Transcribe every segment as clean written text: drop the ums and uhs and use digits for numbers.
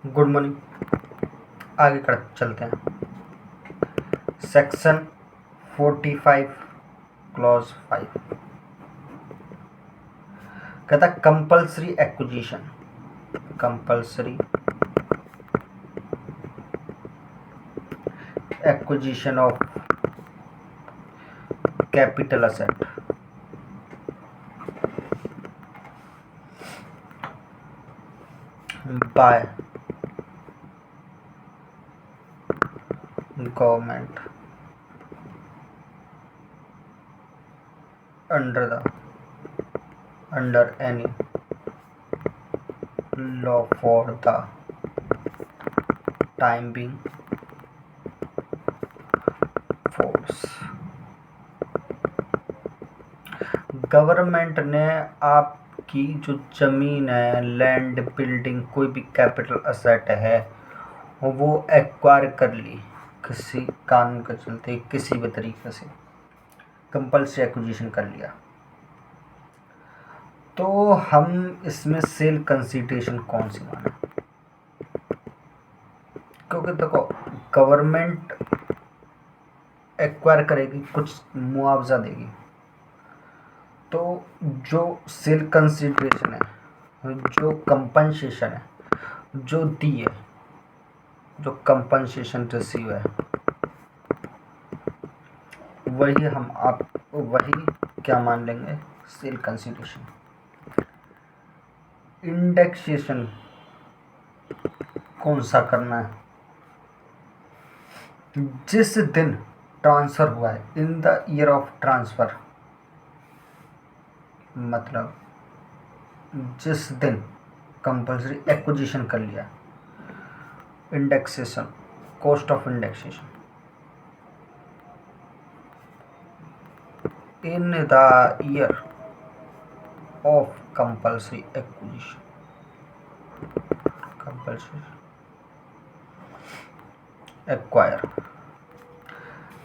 Good morning. आगे कर चलते हैं। सेक्शन 45 क्लॉज 5 कहता है compulsory acquisition of capital asset by government under any law for the time being force। Government ने आपकी जो जमीन है, लैंड, बिल्डिंग, कोई भी कैपिटल असेट है वो एक्वायर कर ली किसी कानून के चलते, किसी भी तरीके से कंपल्सरी एक्विजिशन कर लिया, तो हम इसमें सेल कंसीडरेशन कौन सी माने? क्योंकि देखो गवर्नमेंट एक्वायर करेगी, कुछ मुआवजा देगी, तो जो सेल कंसीडरेशन है, जो कंपनसेशन है, जो दी है, जो कंपनसेशन रिसीव है, वही क्या मान लेंगे? Cell consideration. इंडेक्सेशन कौन सा करना है? जिस दिन ट्रांसफर हुआ है, in the year of transfer, मतलब जिस दिन कंपल्सरी एक्विजिशन कर लिया। Indexation, cost of indexation in the year of compulsory acquisition, acquire,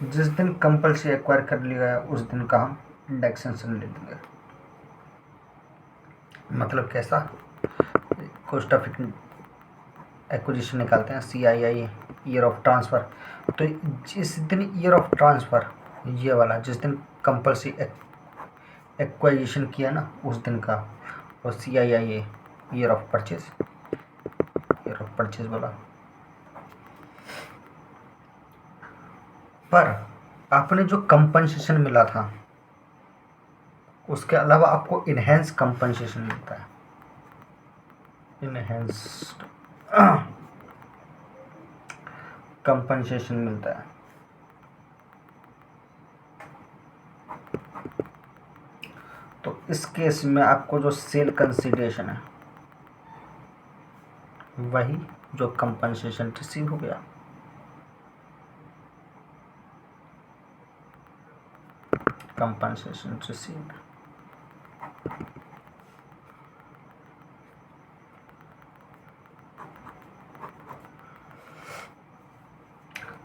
जिस दिन कंपल्सरी एक्वायर कर लिया है उस दिन का हम इंडेक्सेशन ले लेंगे। मतलब कैसा? कॉस्ट ऑफ एक्विजिशन निकालते हैं, CII, ईयर ऑफ ट्रांसफ़र। तो जिस दिन ईयर ऑफ ट्रांसफ़र, ये वाला जिस दिन कंपल्सरी एक्वाजिशन किया ना उस दिन का, और CII ईयर ऑफ परचेज बोला। पर आपने जो कंपनसेशन मिला था उसके अलावा आपको इनहेंस कंपनसेशन मिलता है। इनहेंस्ड कंपनसेशन मिलता है। तो इस केस में आपको जो सेल कंसीडरेशन है वही जो कंपनसेशन रिसीव हो गया। Compensation received.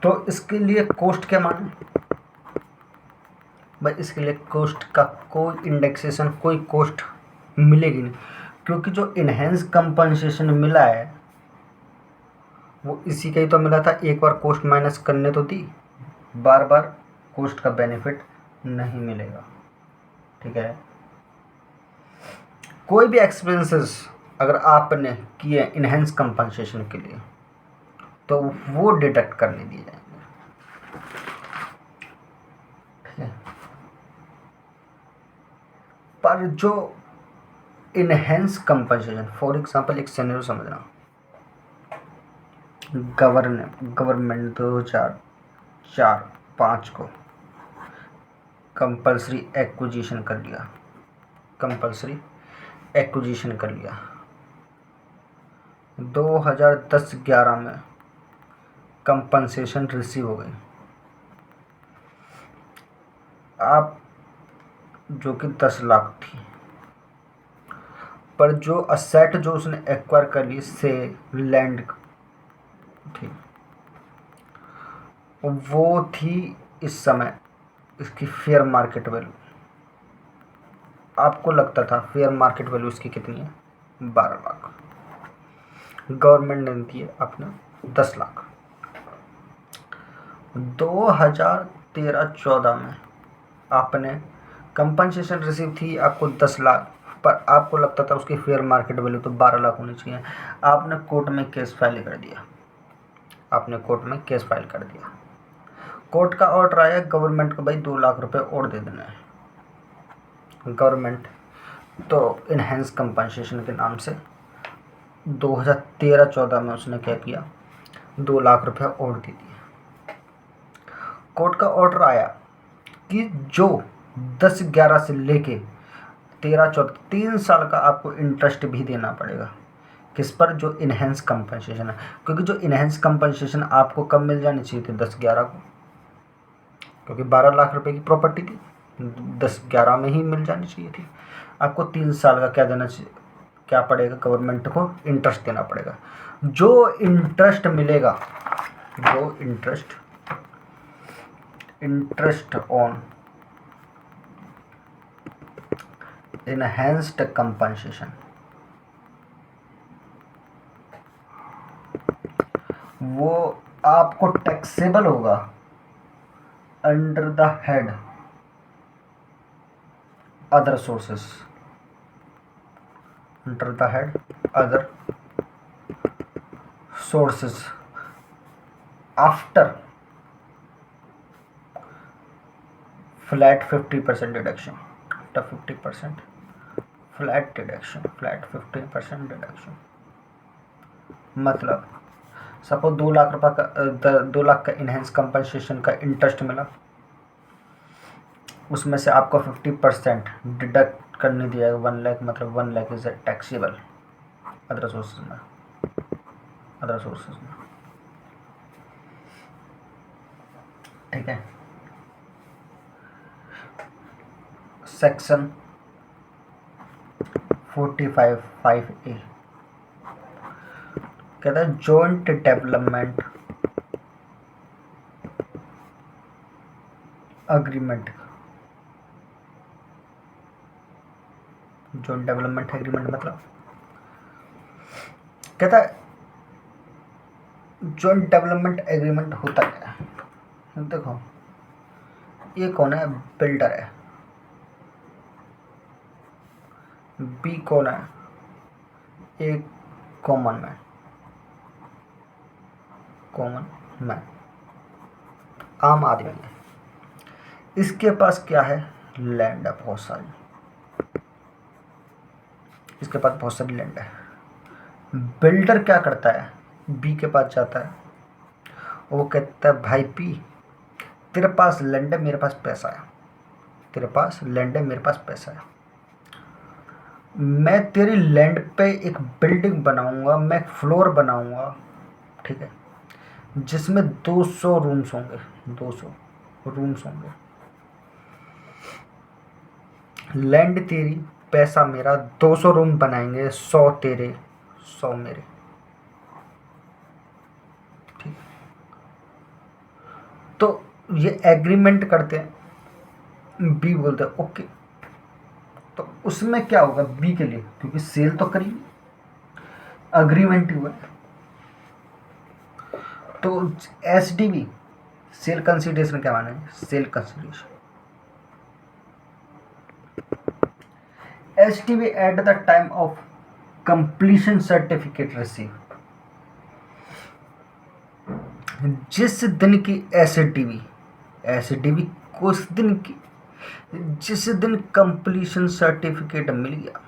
तो इसके लिए कॉस्ट क्या माने भाई? इसके लिए कॉस्ट का कोई इंडेक्सेशन, कोई कॉस्ट मिलेगी नहीं, क्योंकि जो इनहेंस कंपनसेशन मिला है वो इसी का ही तो मिला था। एक बार कॉस्ट माइनस करने तो दी, बार बार कॉस्ट का बेनिफिट नहीं मिलेगा। ठीक है, कोई भी एक्सपेंसेस अगर आपने किए इनहेंस कंपनसेशन के लिए तो वो डिडक्ट करने दिए जाएंगे। पर जो इनहेंस कंपनसेशन, फॉर एग्जांपल एक सिनेरियो समझना, गवर्नमेंट 2004-05 को कंपल्सरी एक्विजिशन कर लिया, 2010-11 में कंपनसेशन रिसीव हो गई। आप जो कि 10 लाख थी, पर जो असेट जो उसने एक्वायर कर ली से लैंड थी, वो थी इस समय इसकी फेयर मार्केट वैल्यू। आपको लगता था फेयर मार्केट वैल्यू इसकी कितनी है? 12 लाख। गवर्नमेंट ने दी है आपने 10 लाख। 2013-14 में आपने कंपनसेशन रिसीव थी आपको 10 लाख, पर आपको लगता था उसकी फेयर मार्केट वैल्यू तो 12 लाख होनी चाहिए। आपने कोर्ट में केस फाइल कर दिया, कोर्ट का ऑर्डर आया गवर्नमेंट को, भाई 2 लाख रुपए और दे देना है। गवर्नमेंट तो इनहेंस कंपनसेशन के नाम से 2013-14 में उसने क्या किया, 2 लाख रुपए और दे दिए। कोर्ट का ऑर्डर आया कि जो 10-11 से लेके 13-14 3 साल का आपको इंटरेस्ट भी देना पड़ेगा। किस पर? जो इनहेंस कंपनसेशन है, क्योंकि जो इनहेंस कंपनसेशन आपको कब मिल जानी चाहिए थी? 10-11 को, क्योंकि 12 लाख रुपए की प्रॉपर्टी थी, 10-11 में ही मिल जानी चाहिए थी। आपको 3 साल का क्या देना चाहिए, क्या पड़ेगा? गवर्नमेंट को इंटरेस्ट देना पड़ेगा। जो इंटरेस्ट मिलेगा, जो इंटरेस्ट ऑन इनहेंस्ड कंपनसेशन, वो आपको टैक्सेबल होगा under the head other sources, under the head other sources after flat 50% deduction, after 50% flat deduction, flat 50% deduction. मतलब सपोज 2 लाख रुपए का 2 लाख का इनहेंस कंपनसेशन का इंटरेस्ट मिला, उसमें से आपको 50% डिडक्ट करने दिया है 1 लाख, मतलब 1 lakh is taxable other sources में, ठीक है। सेक्शन 45(5)(a) कहता है joint development agreement. Joint development agreement मतलब कहता है जॉइंट डेवलपमेंट एग्रीमेंट होता क्या है? देखो, ये कौन है? बिल्डर है, बी कौन है? एक कॉमन मैन, आम आदमी है। इसके पास क्या है? लैंड है, बहुत सारी, इसके पास बहुत सारी लैंड है। बिल्डर क्या करता है? बी के पास जाता है, वो कहता है भाई बी, तेरे पास लैंड है, मेरे पास पैसा है, तेरे पास लैंड है, मेरे पास पैसा है, मैं तेरी लैंड पे एक बिल्डिंग बनाऊंगा, मैं एक फ्लोर बनाऊंगा, ठीक है, जिसमें 200 रूम्स होंगे, 200 रूम्स होंगे। लैंड तेरी, पैसा मेरा, 200 रूम बनाएंगे, 100 तेरे 100 मेरे, ठीक। तो ये एग्रीमेंट करते हैं, बी बोलते हैं ओके। तो उसमें क्या होगा बी के लिए, क्योंकि सेल तो करी, अग्रीमेंट हुआ, तो एसडीबी सेल कंसीडरेशन क्या माना है? Sale consideration SDB at the time of completion certificate receive, जिस दिन की एसडीबी उस दिन की, जिस दिन कंप्लीशन सर्टिफिकेट मिल गया,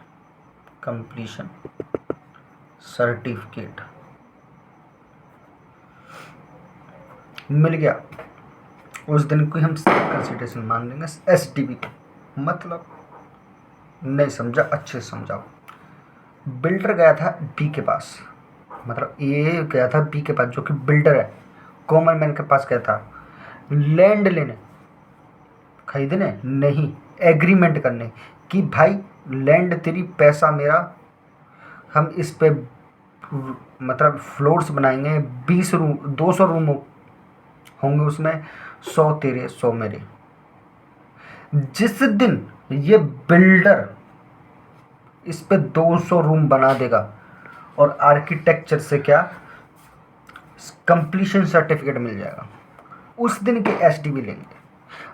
कंप्लीशन सर्टिफिकेट मिल गया, उस दिन को हम कंसिडरेशन मान लेंगे एसडीबी को। मतलब नहीं समझा, अच्छे से समझाओ। बिल्डर गया था बी के पास, मतलब ए गया था बी के पास जो कि बिल्डर है, कॉमन मैन के पास गया था लैंड लेने, खरीदने नहीं, एग्रीमेंट करने कि भाई लैंड तेरी, पैसा मेरा, हम इस पे मतलब फ्लोर्स बनाएंगे, 20 रूम, 200 रूम होंगे उसमें, 100 तेरे 100 मेरे। जिस दिन ये बिल्डर इस पे 200 रूम बना देगा, और आर्किटेक्चर से क्या कंप्लीशन सर्टिफिकेट मिल जाएगा। उस दिन के एसडीवी लेंगे,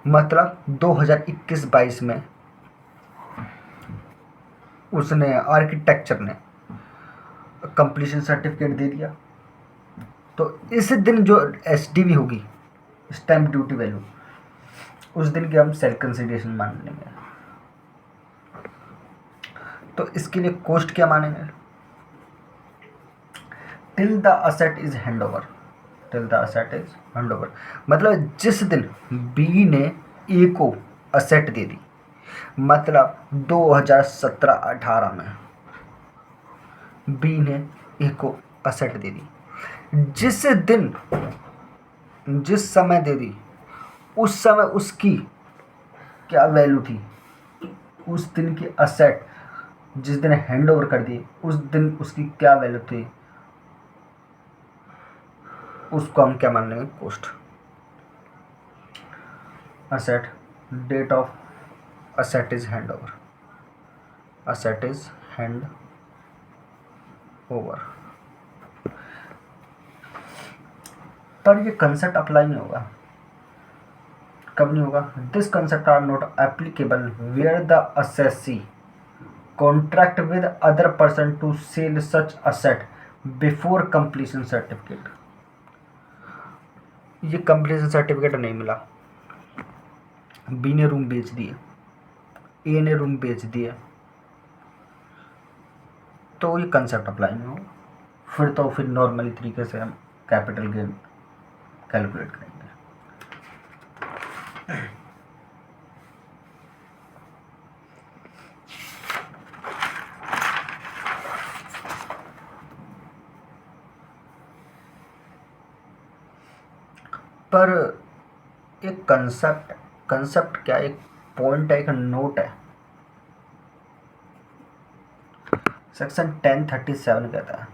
मतलब 2021-22 में उसने आर्किटेक्चर ने कंप्लीशन सर्टिफिकेट दे दिया, तो इस दिन जो एसडीवी होगी स्टैम्प ड्यूटी वैल्यू, उस दिन की हम सेल्फ कंसिडरेशन मान लेंगे। तो इसके लिए कोस्ट क्या मानेंगे? Till the asset is hand over, till the asset is hand over, मतलब जिस दिन बी ने ए को असेट दे दी, मतलब 2017-18 में बी ने ए को असेट दे दी, जिस दिन जिस समय दे दी उस समय उसकी क्या वैल्यू थी, उस दिन की असेट जिस दिन हैंड ओवर कर दी उस दिन उसकी क्या वैल्यू थी, उसको हम क्या मान लेंगे? Cost. Asset, date of asset is hand over, asset is hand over. पर ये कंसेप्ट अप्लाई नहीं होगा, कब नहीं होगा? This concept are not applicable where the assessee contract with other person to sell such asset before completion certificate. ये completion certificate नहीं मिला, बी ने रूम बेच दिए, ए ने रूम बेच दिया, तो ये कंसेप्ट अप्लाई नहीं होगा। फिर नॉर्मली तरीके से हम कैपिटल गेन कैलकुलेट करेंगे। पर एक कंसेप्ट क्या, एक पॉइंट है, एक नोट है। सेक्शन 1037 कहता है,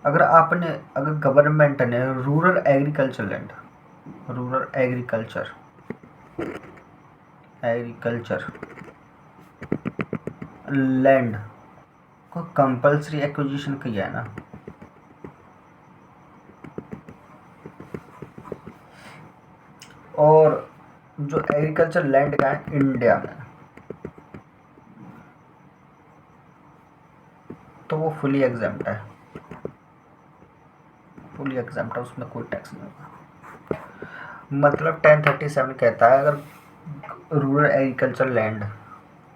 अगर गवर्नमेंट ने रूरल एग्रीकल्चर लैंड को कंपल्सरी एक्विजिशन किया है ना, और जो एग्रीकल्चर लैंड का है इंडिया में, तो वो फुली एग्जेम्प्ट है, उसमें कोई टैक्स नहीं होगा। मतलब 1037 कहता है अगर रूरल एग्रीकल्चर लैंड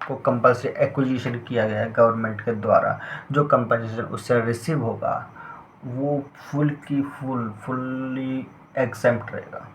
को कंपल्सरी एक्विजिशन किया गया है गवर्नमेंट के द्वारा, जो कंपनसेशन उससे रिसीव होगा वो फुली एग्जेम्प्ट रहेगा।